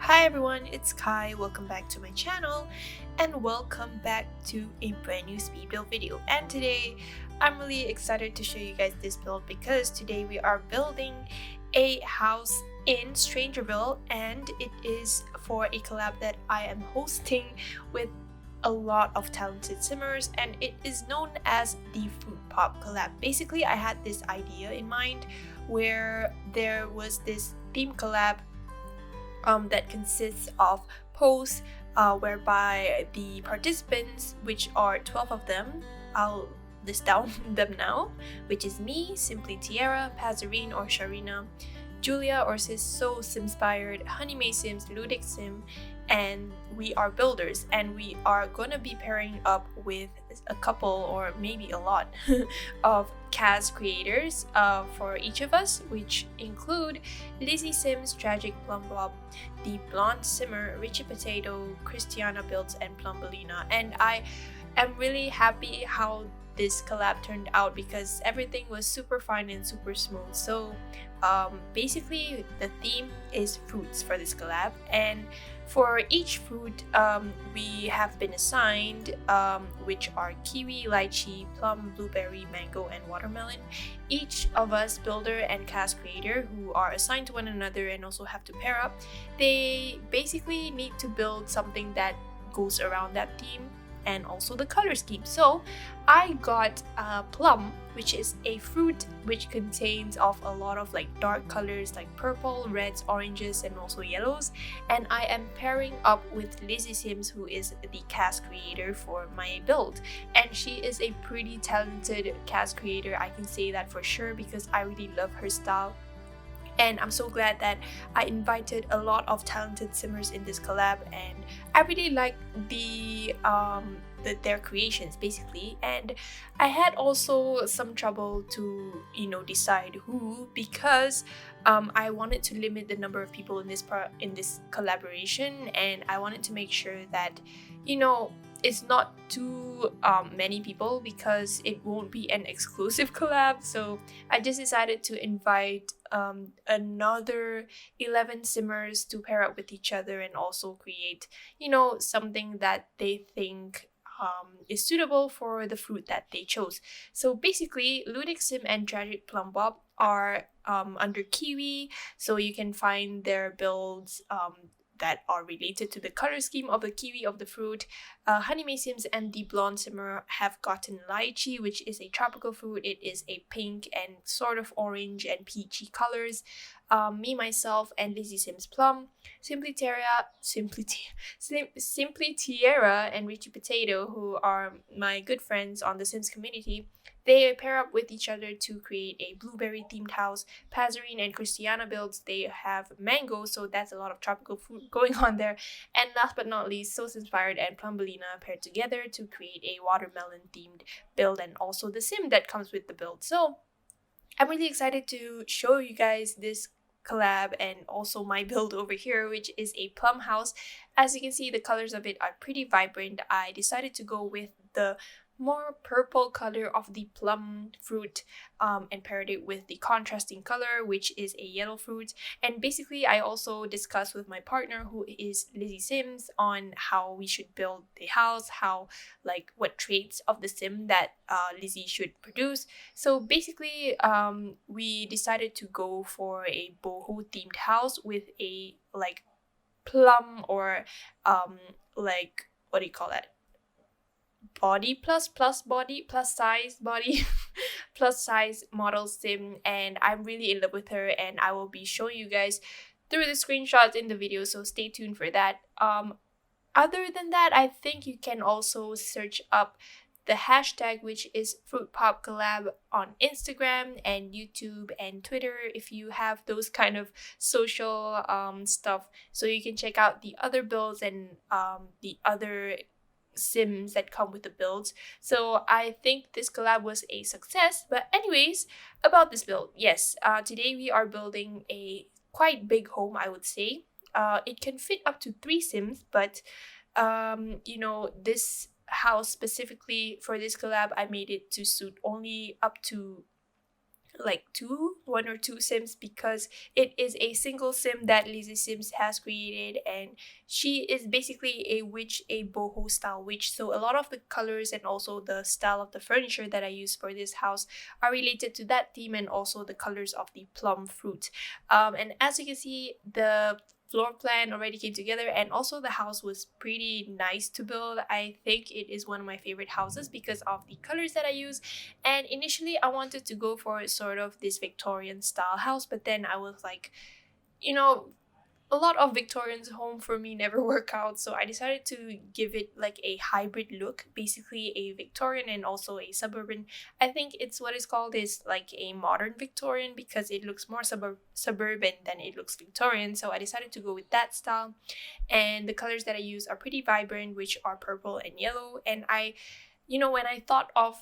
Hi everyone, it's Kai. Welcome back to my channel and welcome back to a brand new speed build video. And today I'm really excited to show you guys this build because today we are building a house in Strangerville, and it is for a collab that I am hosting with a lot of talented simmers, and it is known as the Fruitpop Collab. Basically, I had this idea in mind where there was this theme collab that consists of posts whereby the participants, which are 12 of them, I'll list down them now, which is me, Simply Tiara, Pazarine or Sharina, Julia or Sis So Simspired, Honey May Sims, Ludic Sim, and we are builders, and we are gonna be pairing up with a couple or maybe a lot of cast creators for each of us, which include Lizzie Sims, Tragic Plum Bob, the Blonde Simmer, Richie Potato, Christiana Builds, and Plumbelina. And I am really happy how this collab turned out because everything was super fun and super smooth. So basically the theme is fruits for this collab, and for each fruit we have been assigned which are kiwi, lychee, plum, blueberry, mango, and watermelon. Each of us, builder and cast creator, who are assigned to one another and also have to pair up, they basically need to build something that goes around that theme and also the color scheme. So I got plum, which is a fruit which contains of a lot of like dark colors like purple, reds, oranges, and also yellows, and I am pairing up with Lizzie Sims, who is the cast creator for my build, and she is a pretty talented cast creator. I can say that for sure because I really love her style. And I'm so glad that I invited a lot of talented simmers in this collab, and I really like their creations basically. And I had also some trouble to decide who, because I wanted to limit the number of people in this collaboration, and I wanted to make sure that it's not too many people because it won't be an exclusive collab. So I just decided to invite another 11 simmers to pair up with each other and also create something that they think is suitable for the fruit that they chose. So basically, Ludic Sim and Tragic Plum Bob are under kiwi, so you can find their builds that are related to the color scheme of the kiwi of the fruit. Honey May Sims and the Blonde Simmer have gotten lychee, which is a tropical fruit. It is a pink and sort of orange and peachy colors. Me, myself, and Lizzie Sims Plum, Simply Tierra, and Richie Potato, who are my good friends on the Sims community, they pair up with each other to create a blueberry themed house. Pazarine and Christiana builds, they have mango, so that's a lot of tropical fruit going on there. And last but not least, Sauce Inspired and Plumbelina paired together to create a watermelon themed build, and also the sim that comes with the build. So I'm really excited to show you guys this collab and also my build over here, which is a plum house. As you can see, the colors of it are pretty vibrant. I decided to go with the more purple color of the plum fruit and paired it with the contrasting color, which is a yellow fruit. And basically, I also discussed with my partner, who is Lizzie Sims, on how we should build the house, what traits of the sim that Lizzie should produce. So basically, we decided to go for a boho themed house with a plum or what do you call that? Body plus body plus size body plus size model sim, and I'm really in love with her, and I will be showing you guys through the screenshots in the video, so stay tuned for that. Other than that, I think you can also search up the hashtag, which is Fruitpop Collab, on Instagram and YouTube and Twitter if you have those kind of social stuff, so you can check out the other builds and the other sims that come with the builds. So I think this collab was a success. But anyways, about this build, yes, today we are building a quite big home, I would say. It can fit up to 3 sims, but this house specifically for this collab, I made it to suit only up to like one or two sims, because it is a single sim that Lizzie Sims has created, and she is basically a witch, a boho style witch. So a lot of the colors and also the style of the furniture that I use for this house are related to that theme, and also the colors of the plum fruit. And as you can see, the floor plan already came together, and also the house was pretty nice to build. I think it is one of my favorite houses because of the colors that I use. And initially I wanted to go for sort of this Victorian style house, but then I was like, you know, a lot of Victorian's home for me never work out, so I decided to give it like a hybrid look, basically a Victorian and also a suburban. I think it's what is called is like a modern Victorian, because it looks more suburban than it looks Victorian. So I decided to go with that style, and the colors that I use are pretty vibrant, which are purple and yellow. And when I thought of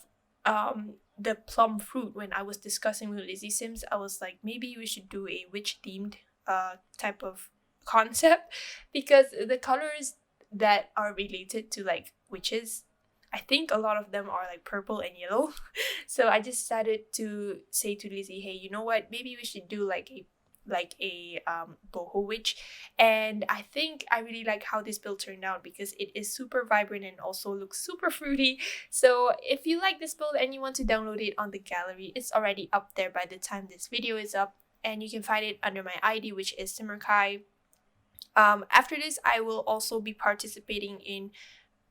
the plum fruit when I was discussing with Lizzie Sims, I was like, maybe we should do a witch themed type of concept, because the colors that are related to like witches, I think a lot of them are like purple and yellow. So I just decided to say to Lizzie, hey, you know what? Maybe we should do like a boho witch. And I think I really like how this build turned out, because it is super vibrant and also looks super fruity. So if you like this build and you want to download it on the gallery, it's already up there by the time this video is up, and you can find it under my ID, which is simmerkhai. After this, I will also be participating in,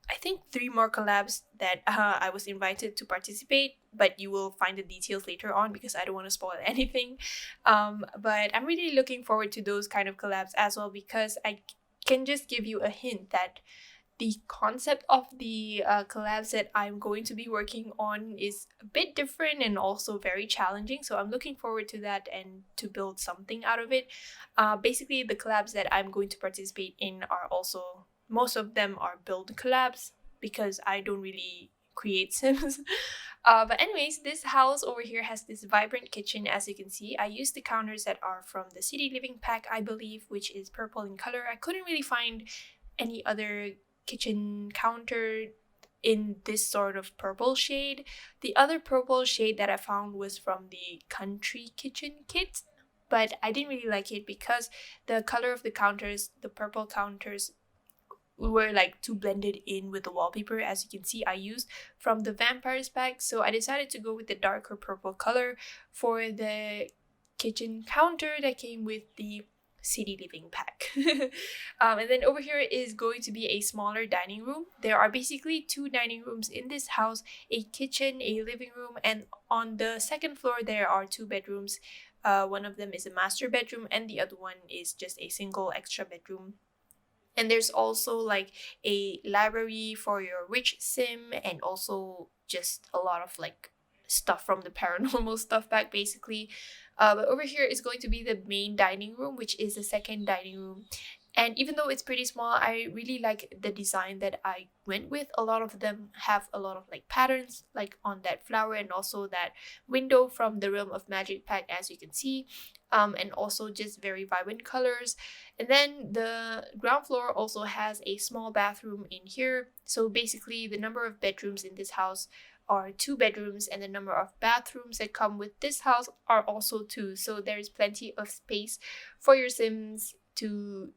I think, 3 more collabs that I was invited to participate, but you will find the details later on because I don't want to spoil anything. But I'm really looking forward to those kind of collabs as well, because I can just give you a hint that the concept of the collabs that I'm going to be working on is a bit different and also very challenging. So I'm looking forward to that and to build something out of it. Basically, the collabs that I'm going to participate in are also, most of them are build collabs, because I don't really create sims. But anyways, this house over here has this vibrant kitchen. As you can see, I used the counters that are from the City Living pack, I believe, which is purple in color. I couldn't really find any other kitchen counter in this sort of purple shade. The other purple shade that I found was from the Country Kitchen kit, but I didn't really like it because the color of the counters, the purple counters, were like too blended in with the wallpaper. As you can see, I used from the Vampires pack, so I decided to go with the darker purple color for the kitchen counter that came with the City Living pack. And then over here is going to be a smaller dining room. There are basically 2 dining rooms in this house, a kitchen, a living room, and on the second floor there are 2 bedrooms. One of them is a master bedroom and the other one is just a single extra bedroom. And there's also like a library for your witch sim, and also just a lot of like stuff from the paranormal stuff pack, basically. But over here is going to be the main dining room, which is the second dining room. And even though it's pretty small, I really like the design that I went with. A lot of them have a lot of like patterns, like on that flower, and also that window from the Realm of Magic pack, as you can see. And also just very vibrant colors. And then the ground floor also has a small bathroom in here. So basically, the number of bedrooms in this house are 2 bedrooms, and the number of bathrooms that come with this house are also 2. So there's plenty of space for your sims to,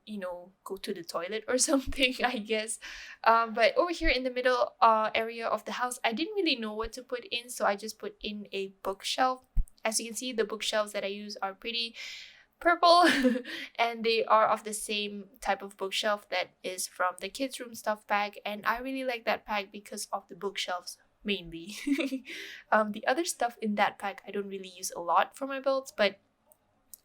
go to the toilet or something, I guess. But over here in the middle area of the house, I didn't really know what to put in, so I just put in a bookshelf. As you can see, the bookshelves that I use are pretty purple and they are of the same type of bookshelf that is from the kids room stuff pack, and I really like that pack because of the bookshelves mainly. The other stuff in that pack I don't really use a lot for my builds, but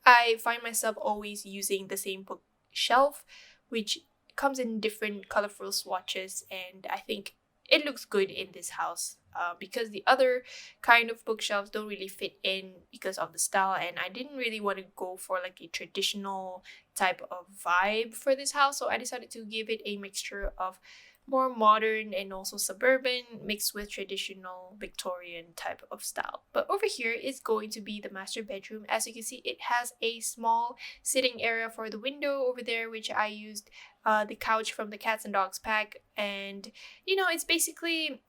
I find myself always using the same bookshelf, which comes in different colorful swatches, and I think it looks good in this house. Because the other kind of bookshelves don't really fit in because of the style, and I didn't really want to go for like a traditional type of vibe for this house, so I decided to give it a mixture of more modern and also suburban mixed with traditional Victorian type of style. But over here is going to be the master bedroom. As you can see, it has a small sitting area for the window over there, which I used the couch from the Cats and Dogs pack, and it's basically,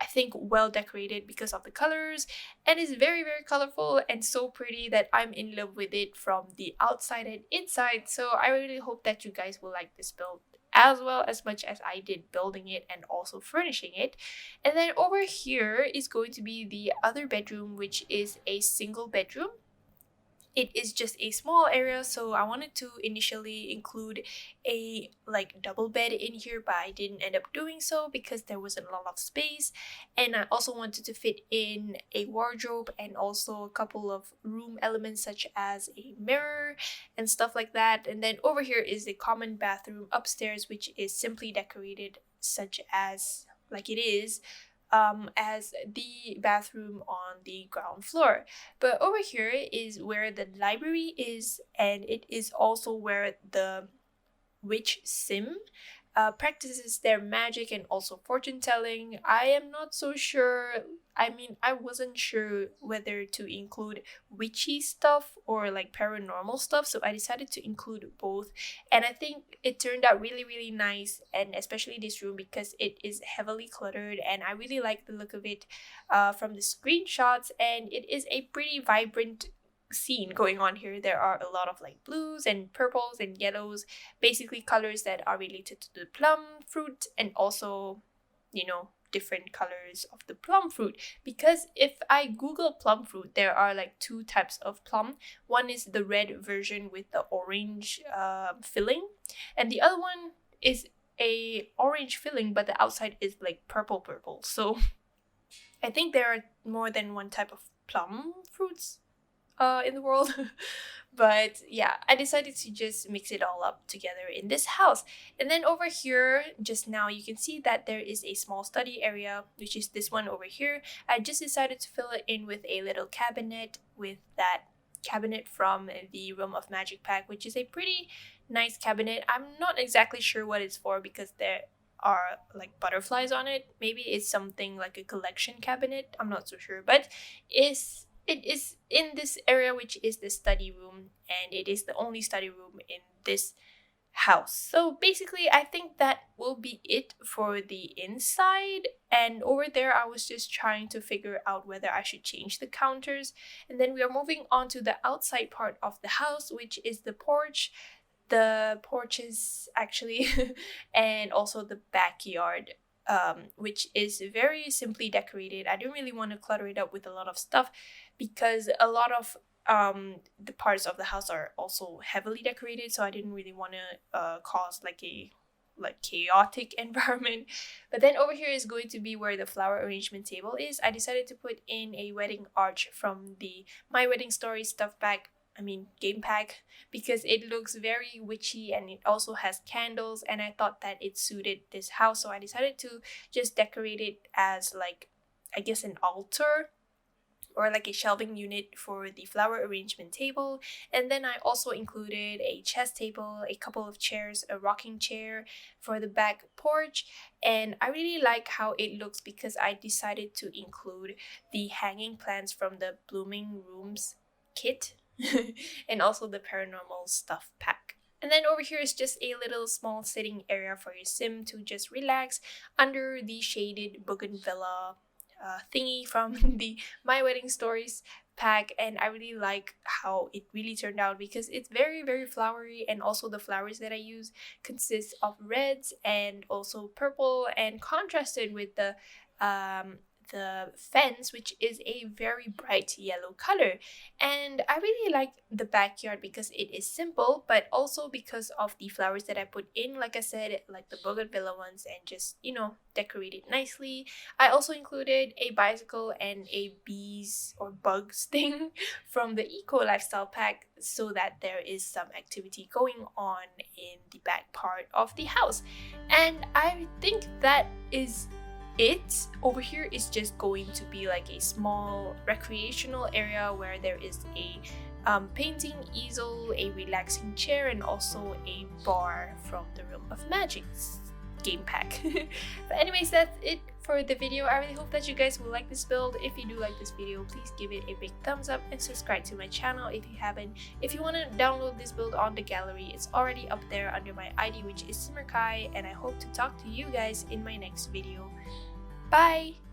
I think well decorated because of the colors, and it's very colorful and so pretty that I'm in love with it from the outside and inside. So I really hope that you guys will like this build as well as much as I did building it and also furnishing it. And then over here is going to be the other bedroom, which is a single bedroom. It is just a small area, so I wanted to initially include a like double bed in here, but I didn't end up doing so because there wasn't a lot of space. And I also wanted to fit in a wardrobe and also a couple of room elements such as a mirror and stuff like that. And then over here is the common bathroom upstairs, which is simply decorated such as like it is as the bathroom on the ground floor. But over here is where the library is, and it is also where the witch sim practices their magic and also fortune telling. I am not so sure. I mean, I wasn't sure whether to include witchy stuff or like paranormal stuff, so I decided to include both. And I think it turned out really nice, and especially this room because it is heavily cluttered, and I really like the look of it from the screenshots, and it is a pretty vibrant scene going on here. There are a lot of like blues and purples and yellows, basically colors that are related to the plum fruit, and also, you know, different colors of the plum fruit. Because if I Google plum fruit, there are like two types of plum. One is the red version with the orange filling, and the other one is a orange filling but the outside is like purple. So I think there are more than one type of plum fruits in the world. But yeah, I decided to just mix it all up together in this house. And then over here, just now you can see that there is a small study area, which is this one over here. I just decided to fill it in with a little cabinet, with that cabinet from the Realm of Magic pack, which is a pretty nice cabinet. I'm not exactly sure what it's for because there are like butterflies on it. Maybe it's something like a collection cabinet, I'm not so sure. But it is in this area, which is the study room, and it is the only study room in this house. So basically I think that will be it for the inside. And over there I was just trying to figure out whether I should change the counters. And then we are moving on to the outside part of the house, which is the porch, the porches actually, and also the backyard, which is very simply decorated. I don't really want to clutter it up with a lot of stuff because a lot of the parts of the house are also heavily decorated, so I didn't really want to cause like a chaotic environment. But then over here is going to be where the flower arrangement table is. I decided to put in a wedding arch from the My Wedding Story stuff pack, game pack, because it looks very witchy and it also has candles, and I thought that it suited this house, so I decided to just decorate it as like, I guess, an altar or like a shelving unit for the flower arrangement table. And then I also included a chess table, a couple of chairs, a rocking chair for the back porch. And I really like how it looks because I decided to include the hanging plants from the Blooming Rooms kit and also the paranormal stuff pack. And then over here is just a little small sitting area for your sim to just relax under the shaded bougainvillea thingy from the My Wedding Stories pack. And I really like how it really turned out because it's very flowery, and also the flowers that I use consist of reds and also purple, and contrasted with the fence, which is a very bright yellow color. And I really like the backyard because it is simple, but also because of the flowers that I put in, like I said, like the bougainvillea ones, and just, you know, decorate it nicely. I also included a bicycle and a bees or bugs thing from the eco lifestyle pack, so that there is some activity going on in the back part of the house. And I think that is it. Over here is just going to be like a small recreational area where there is a painting easel, a relaxing chair, and also a bar from the Realm of Magic's game pack. But anyways, that's it for the video. I really hope that you guys will like this build. If you do like this video, please give it a big thumbs up and subscribe to my channel if you haven't. If you want to download this build on the gallery, it's already up there under my ID, which is simmerkhai, and I hope to talk to you guys in my next video. Bye!